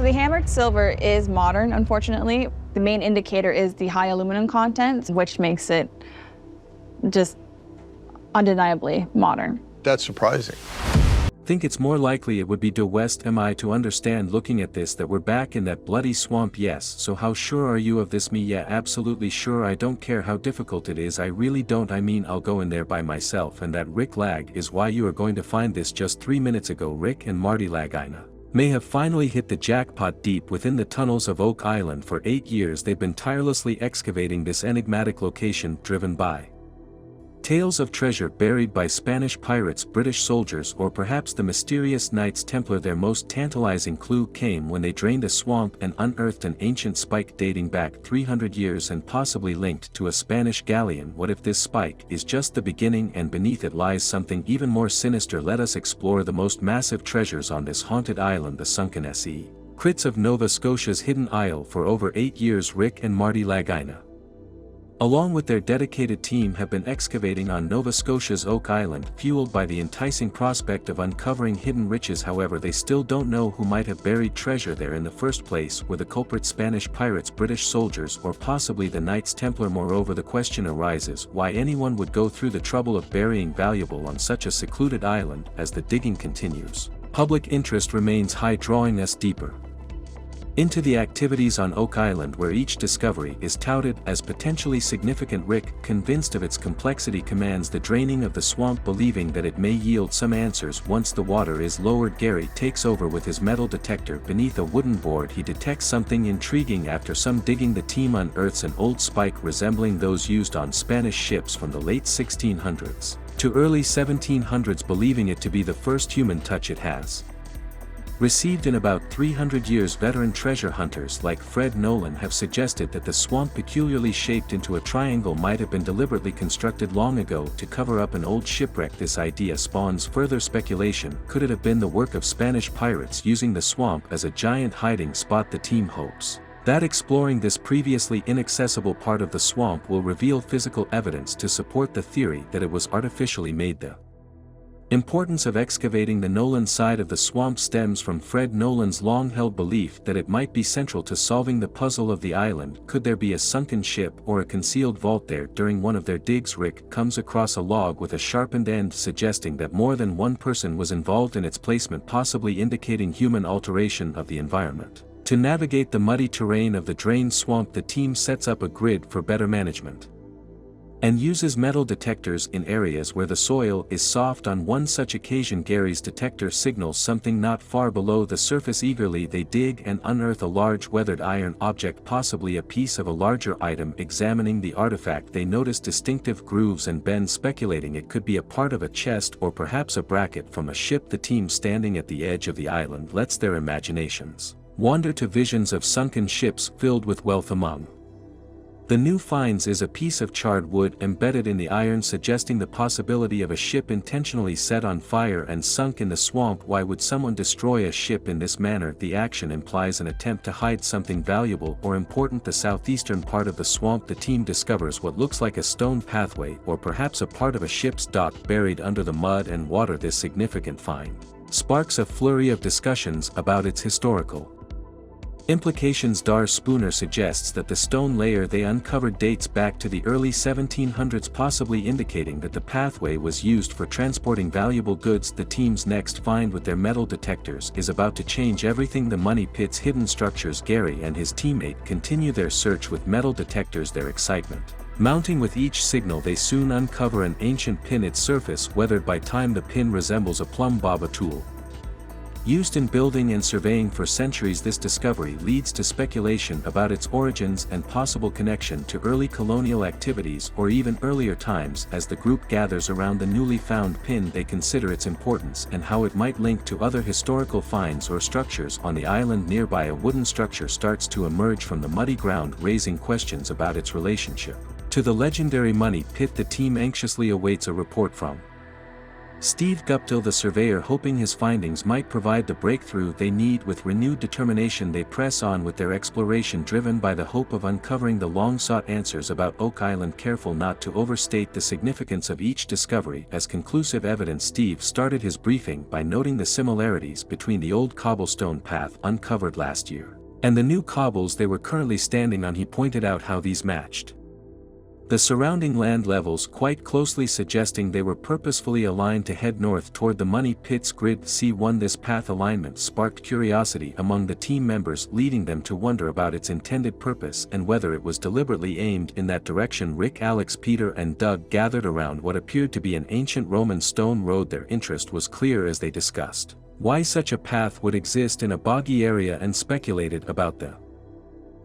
So the hammered silver is modern, unfortunately. The main indicator is the high aluminum content, which makes it just undeniably modern. That's surprising. Think it's more likely it would be due west. Am I to understand looking at this that we're back in that bloody swamp? Yes. So how sure are you of this? Me? Yeah, absolutely sure. I don't care how difficult it is. I really don't. I mean, I'll go in there by myself. And that Rick Lag is why you are going to find this just 3 minutes ago. Rick and Marty Lagina may have finally hit the jackpot. Deep within the tunnels of Oak Island for 8 years they've been tirelessly excavating this enigmatic location, driven by tales of treasure buried by Spanish pirates, British soldiers, or perhaps the mysterious Knights Templar. Their most tantalizing clue came when they drained a swamp and unearthed an ancient spike dating back 300 years and possibly linked to a Spanish galleon. What if this spike is just the beginning and beneath it lies something even more sinister? Let us explore the most massive treasures on this haunted island, the sunken secrets of Nova Scotia's hidden isle. For over 8 years Rick and Marty Lagina, along with their dedicated team, have been excavating on Nova Scotia's Oak Island, fueled by the enticing prospect of uncovering hidden riches. However, they still don't know who might have buried treasure there in the first place. Were the culprits Spanish pirates, British soldiers, or possibly the Knights Templar? Moreover, the question arises why anyone would go through the trouble of burying valuable on such a secluded island. As the digging continues, public interest remains high, drawing us deeper into the activities on Oak Island, where each discovery is touted as potentially significant. Rick, convinced of its complexity, commands the draining of the swamp, believing that it may yield some answers once the water is lowered. Gary takes over with his metal detector. Beneath a wooden board he detects something intriguing. After some digging, the team unearths an old spike resembling those used on Spanish ships from the late 1600s to early 1700s, believing it to be the first human touch it has received in about 300 years. Veteran treasure hunters like Fred Nolan have suggested that the swamp, peculiarly shaped into a triangle, might have been deliberately constructed long ago to cover up an old shipwreck. This idea spawns further speculation. Could it have been the work of Spanish pirates using the swamp as a giant hiding spot? The team hopes that exploring this previously inaccessible part of the swamp will reveal physical evidence to support the theory that it was artificially made. The importance of excavating the Nolan side of the swamp stems from Fred Nolan's long-held belief that it might be central to solving the puzzle of the island. Could there be a sunken ship or a concealed vault there? During one of their digs, Rick comes across a log with a sharpened end, suggesting that more than one person was involved in its placement, possibly indicating human alteration of the environment. To navigate the muddy terrain of the drained swamp, the team sets up a grid for better management and uses metal detectors in areas where the soil is soft. On one such occasion, Gary's detector signals something not far below the surface. Eagerly they dig and unearth a large weathered iron object, possibly a piece of a larger item. Examining the artifact, they notice distinctive grooves and bends, speculating it could be a part of a chest or perhaps a bracket from a ship. The team, standing at the edge of the island, lets their imaginations wander to visions of sunken ships filled with wealth. Among the new finds is a piece of charred wood embedded in the iron, suggesting the possibility of a ship intentionally set on fire and sunk in the swamp. Why would someone destroy a ship in this manner? The action implies an attempt to hide something valuable or important. The southeastern part of the swamp, the team discovers what looks like a stone pathway or perhaps a part of a ship's dock buried under the mud and water. This significant find sparks a flurry of discussions about its historical implications. Dar Spooner suggests that the stone layer they uncovered dates back to the early 1700s, possibly indicating that the pathway was used for transporting valuable goods. The team's next find with their metal detectors is about to change everything. The money pit's hidden structures. Gary and his teammate continue their search with metal detectors, their excitement mounting with each signal. They soon uncover an ancient pin, its surface weathered by time. The pin resembles a plumb bob, a tool used in building and surveying for centuries. This discovery leads to speculation about its origins and possible connection to early colonial activities or even earlier times. As the group gathers around the newly found pin, they consider its importance and how it might link to other historical finds or structures on the island. Nearby, a wooden structure starts to emerge from the muddy ground, raising questions about its relationship to the legendary money pit. The team anxiously awaits a report from Steve Guptill, the surveyor, hoping his findings might provide the breakthrough they need. With renewed determination they press on with their exploration, driven by the hope of uncovering the long-sought answers about Oak Island, careful not to overstate the significance of each discovery as conclusive evidence. Steve started his briefing by noting the similarities between the old cobblestone path uncovered last year and the new cobbles they were currently standing on. He pointed out how these matched the surrounding land levels quite closely, suggesting they were purposefully aligned to head north toward the Money Pit's grid C1. This path alignment sparked curiosity among the team members, leading them to wonder about its intended purpose and whether it was deliberately aimed in that direction. Rick, Alex, Peter and Doug gathered around what appeared to be an ancient Roman stone road. Their interest was clear as they discussed why such a path would exist in a boggy area and speculated about the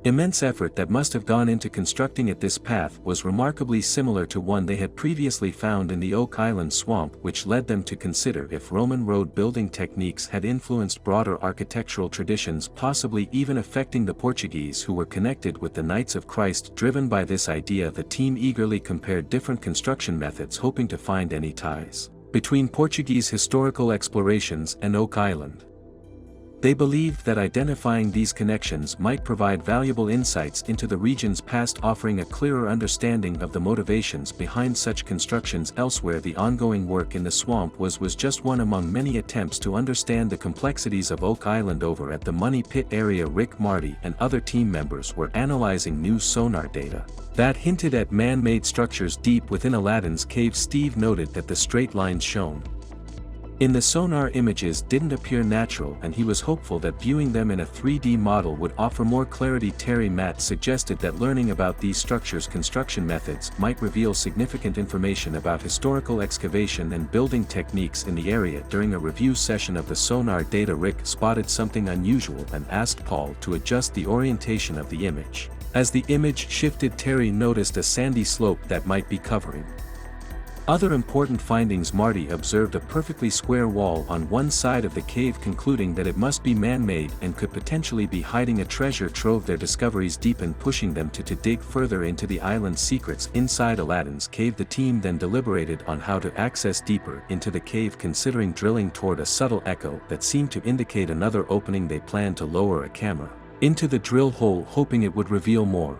immense effort that must have gone into constructing it. This path was remarkably similar to one they had previously found in the Oak Island swamp, which led them to consider if Roman road building techniques had influenced broader architectural traditions, possibly even affecting the Portuguese who were connected with the Knights of Christ. Driven by this idea, the team eagerly compared different construction methods, hoping to find any ties between Portuguese historical explorations and Oak Island. They believed that identifying these connections might provide valuable insights into the region's past, offering a clearer understanding of the motivations behind such constructions elsewhere. The ongoing work in the swamp was just one among many attempts to understand the complexities of Oak Island. Over at the Money Pit area, Rick, Marty and other team members were analyzing new sonar data that hinted at man-made structures deep within Aladdin's cave. Steve noted that the straight lines shown in the sonar images didn't appear natural, and he was hopeful that viewing them in a 3D model would offer more clarity. Terry Matt suggested that learning about these structures' construction methods might reveal significant information about historical excavation and building techniques in the area. During a review session of the sonar data, Rick spotted something unusual and asked Paul to adjust the orientation of the image. As the image shifted, Terry noticed a sandy slope that might be covering other important findings. Marty observed a perfectly square wall on one side of the cave, concluding that it must be man-made and could potentially be hiding a treasure trove. Their discoveries deepened, pushing them to dig further into the island's secrets. Inside Aladdin's cave, the team then deliberated on how to access deeper into the cave, considering drilling toward a subtle echo that seemed to indicate another opening. They planned to lower a camera into the drill hole, hoping it would reveal more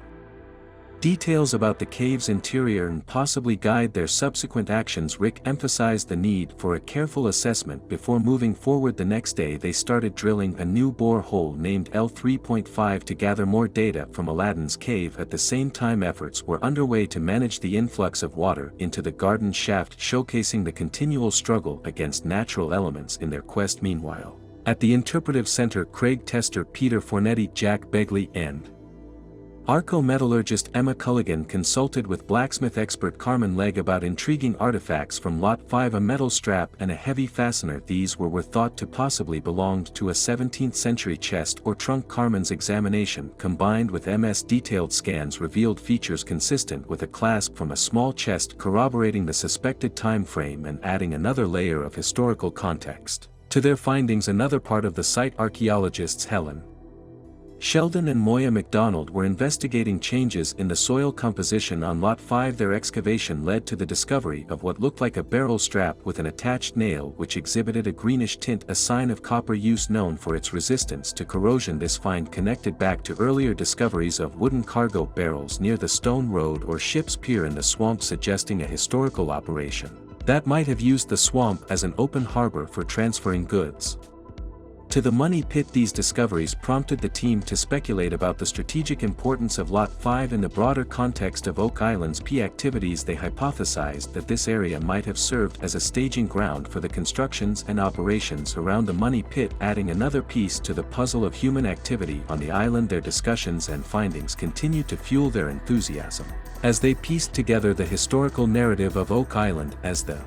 details about the cave's interior and possibly guide their subsequent actions. Rick emphasized the need for a careful assessment before moving forward. The next day they started drilling a new bore hole named L3.5 to gather more data from Aladdin's cave. At the same time, efforts were underway to manage the influx of water into the garden shaft, showcasing the continual struggle against natural elements in their quest. Meanwhile, at the interpretive center, Craig Tester, Peter Fornetti, Jack Begley and archaeometallurgist Emma Culligan consulted with blacksmith expert Carmen Legg about intriguing artifacts from Lot 5, a metal strap and a heavy fastener. These were thought to possibly belonged to a 17th century chest or trunk. Carmen's examination, combined with MS detailed scans, revealed features consistent with a clasp from a small chest, corroborating the suspected time frame and adding another layer of historical context to their findings. Another part of the site, archaeologists Helen Sheldon and Moya McDonald were investigating changes in the soil composition on Lot 5. Their excavation led to the discovery of what looked like a barrel strap with an attached nail which exhibited a greenish tint, a sign of copper use known for its resistance to corrosion. This find connected back to earlier discoveries of wooden cargo barrels near the Stone Road or Ship's Pier in the swamp, suggesting a historical operation that might have used the swamp as an open harbor for transferring goods to the Money Pit. These discoveries prompted the team to speculate about the strategic importance of Lot 5 in the broader context of Oak Island's activities. They hypothesized that this area might have served as a staging ground for the constructions and operations around the Money Pit, adding another piece to the puzzle of human activity on the island. Their discussions and findings continued to fuel their enthusiasm as they pieced together the historical narrative of Oak Island. As the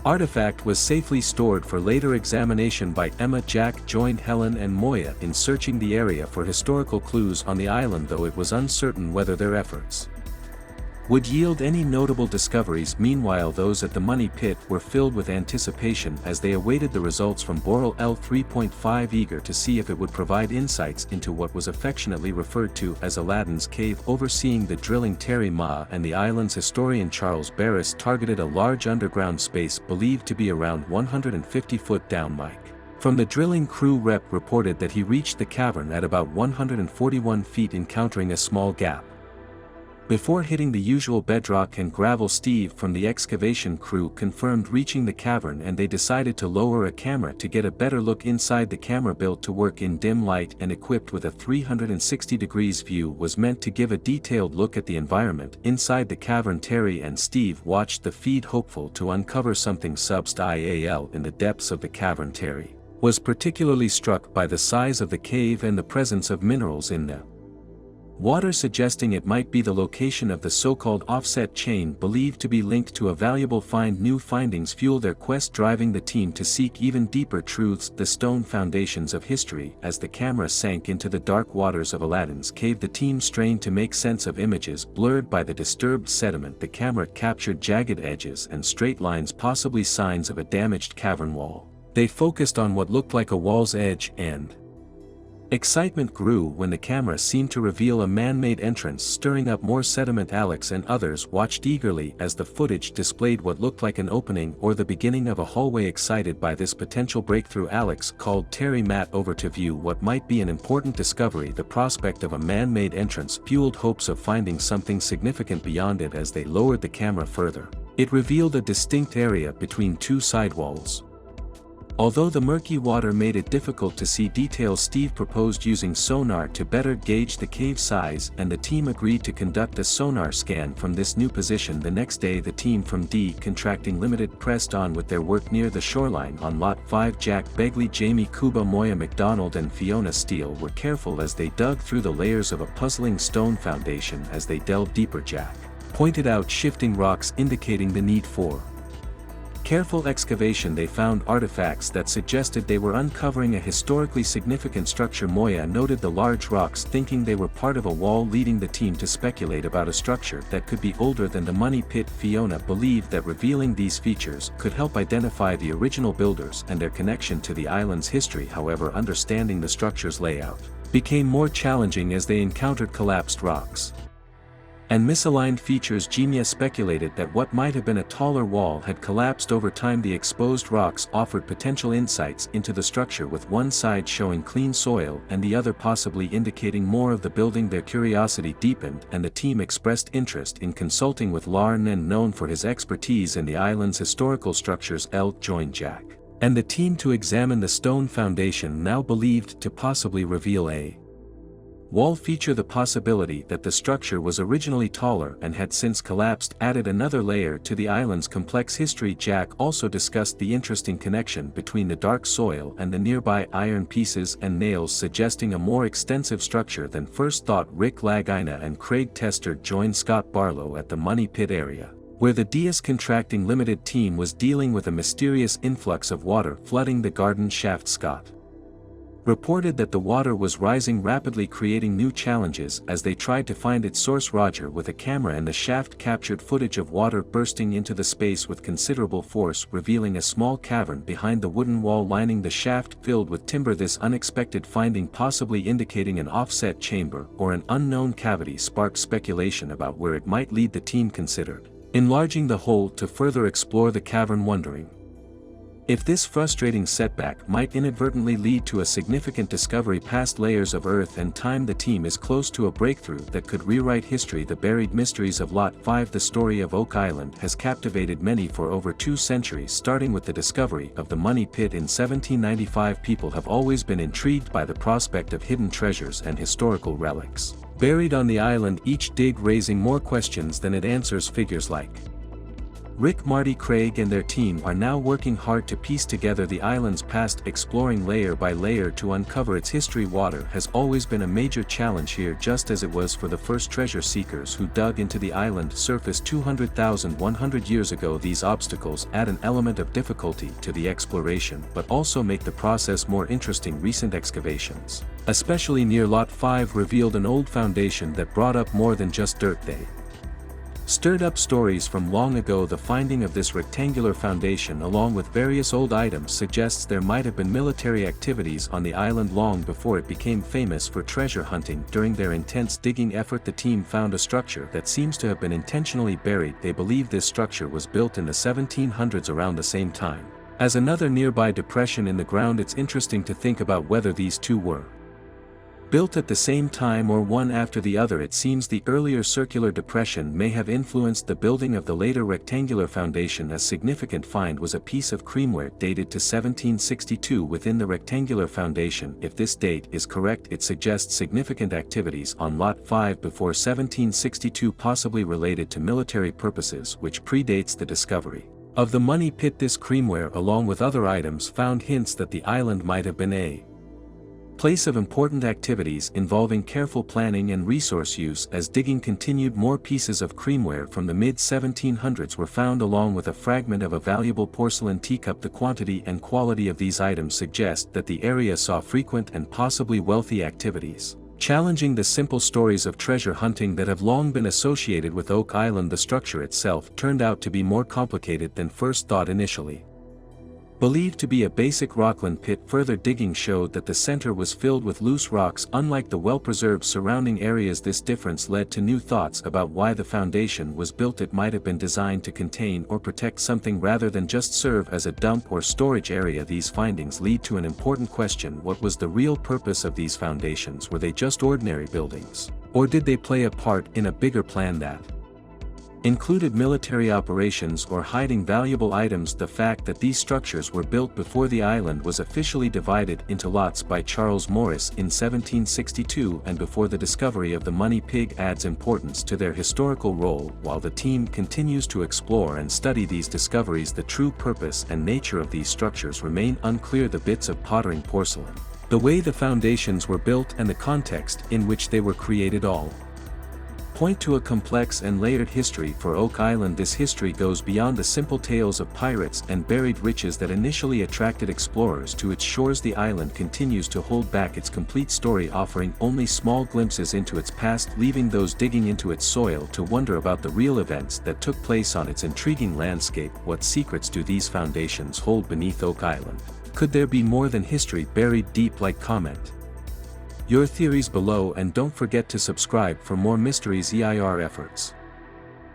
artifact was safely stored for later examination by Emma, Jack joined Helen and Moya in searching the area for historical clues on the island, though it was uncertain whether their efforts would yield any notable discoveries. Meanwhile, those at the Money Pit were filled with anticipation as they awaited the results from Boral L3.5, eager to see if it would provide insights into what was affectionately referred to as Aladdin's Cave. Overseeing the drilling, Terry Ma and the island's historian Charles Barris targeted a large underground space believed to be around 150 foot down. Mike, from the drilling crew rep, reported that he reached the cavern at about 141 feet, encountering a small gap before hitting the usual bedrock and gravel. Steve from the excavation crew confirmed reaching the cavern, and they decided to lower a camera to get a better look inside. The camera, built to work in dim light and equipped with a 360 degrees view, was meant to give a detailed look at the environment inside the cavern. Terry and Steve watched the feed, hopeful to uncover something substantial in the depths of the cavern. Terry was particularly struck by the size of the cave and the presence of minerals in the water, suggesting it might be the location of the so-called offset chain believed to be linked to a valuable find. New findings fuel their quest, driving the team to seek even deeper truths, the stone foundations of history. As the camera sank into the dark waters of Aladdin's Cave, the team strained to make sense of images blurred by the disturbed sediment. The camera captured jagged edges and straight lines, possibly signs of a damaged cavern wall. They focused on what looked like a wall's edge, and excitement grew when the camera seemed to reveal a man-made entrance, stirring up more sediment. Alex and others watched eagerly as the footage displayed what looked like an opening or the beginning of a hallway. Excited by this potential breakthrough, Alex called Terry Matt over to view what might be an important discovery. The prospect of a man-made entrance fueled hopes of finding something significant beyond it. As they lowered the camera further, it revealed a distinct area between two sidewalls. Although the murky water made it difficult to see details, Steve proposed using sonar to better gauge the cave size, and the team agreed to conduct a sonar scan from this new position. The next day, the team from D Contracting Limited pressed on with their work near the shoreline on Lot 5. Jack Begley, Jamie Kuba, Moya McDonald and Fiona Steele were careful as they dug through the layers of a puzzling stone foundation. As they delved deeper, Jack pointed out shifting rocks, indicating the need for careful excavation. They found artifacts that suggested they were uncovering a historically significant structure. Moya noted the large rocks, thinking they were part of a wall, leading the team to speculate about a structure that could be older than the Money Pit. Fiona believed that revealing these features could help identify the original builders and their connection to the island's history. However, understanding the structure's layout became more challenging as they encountered collapsed rocks and misaligned features. Genia speculated that what might have been a taller wall had collapsed over time. The exposed rocks offered potential insights into the structure, with one side showing clean soil and the other possibly indicating more of the building. Their curiosity deepened, and the team expressed interest in consulting with Larnen, known for his expertise in the island's historical structures. Elk joined Jack and the team to examine the stone foundation, now believed to possibly reveal a wall feature. The possibility that the structure was originally taller and had since collapsed added another layer to the island's complex history. Jack also discussed the interesting connection between the dark soil and the nearby iron pieces and nails, suggesting a more extensive structure than first thought. Rick Lagina and Craig Tester joined Scott Barlow at the Money Pit area, where the DS Contracting Limited team was dealing with a mysterious influx of water flooding the garden shaft. Scott reported that the water was rising rapidly, creating new challenges as they tried to find its source. Roger, with a camera in the shaft, captured footage of water bursting into the space with considerable force, revealing a small cavern behind the wooden wall lining the shaft, filled with timber. This unexpected finding, possibly indicating an offset chamber or an unknown cavity, sparked speculation about where it might lead. The team considered enlarging the hole to further explore the cavern, wondering if this frustrating setback might inadvertently lead to a significant discovery. Past layers of earth and time, the team is close to a breakthrough that could rewrite history. The buried mysteries of Lot 5. The story of Oak Island has captivated many for over 2 centuries. Starting with the discovery of the Money Pit in 1795, people have always been intrigued by the prospect of hidden treasures and historical relics buried on the island, each dig raising more questions than it answers. Figures like Rick, Marty, Craig and their team are now working hard to piece together the island's past, exploring layer by layer to uncover its history. Water has always been a major challenge here, just as it was for the first treasure seekers who dug into the island's surface 200,100 years ago. These obstacles add an element of difficulty to the exploration, but also make the process more interesting. Recent excavations, especially near Lot 5, revealed an old foundation that brought up more than just dirt. They Stirred up stories from long ago. The finding of this rectangular foundation along with various old items suggests there might have been military activities on the island long before it became famous for treasure hunting. During their intense digging effort, the team found a structure that seems to have been intentionally buried. They believe this structure was built in the 1700s around the same time as another nearby depression in the ground. It's interesting to think about whether these two were built at the same time or one after the other. It seems the earlier circular depression may have influenced the building of the later rectangular foundation. A significant find was a piece of creamware dated to 1762 within the rectangular foundation. If this date is correct, it suggests significant activities on Lot 5 before 1762, possibly related to military purposes, which predates the discovery of the money pit. This creamware along with other items found hints that the island might have been a place of important activities involving careful planning and resource use. As digging continued, more pieces of creamware from the mid-1700s were found along with a fragment of a valuable porcelain teacup. The quantity and quality of these items suggest that the area saw frequent and possibly wealthy activities, challenging the simple stories of treasure hunting that have long been associated with Oak Island. The structure itself turned out to be more complicated than first thought initially. Believed to be a basic rockland pit, further digging showed that the center was filled with loose rocks. Unlike the well-preserved surrounding areas, this difference led to new thoughts about why the foundation was built. It might have been designed to contain or protect something rather than just serve as a dump or storage area. These findings lead to an important question: what was the real purpose of these foundations? Were they just ordinary buildings, or did they play a part in a bigger plan that included military operations or hiding valuable items? The fact that these structures were built before the island was officially divided into lots by Charles Morris in 1762 and before the discovery of the money pig adds importance to their historical role. While the team continues to explore and study these discoveries, the true purpose and nature of these structures remain unclear. The bits of pottering, porcelain, the way the foundations were built, and the context in which they were created all point to a complex and layered history for Oak Island. This history goes beyond the simple tales of pirates and buried riches that initially attracted explorers to its shores. The island continues to hold back its complete story, offering only small glimpses into its past, leaving those digging into its soil to wonder about the real events that took place on its intriguing landscape. What secrets do these foundations hold beneath Oak Island? Could there be more than history buried deep? Like, comment your theories below, and don't forget to subscribe for more mysteries EIR efforts.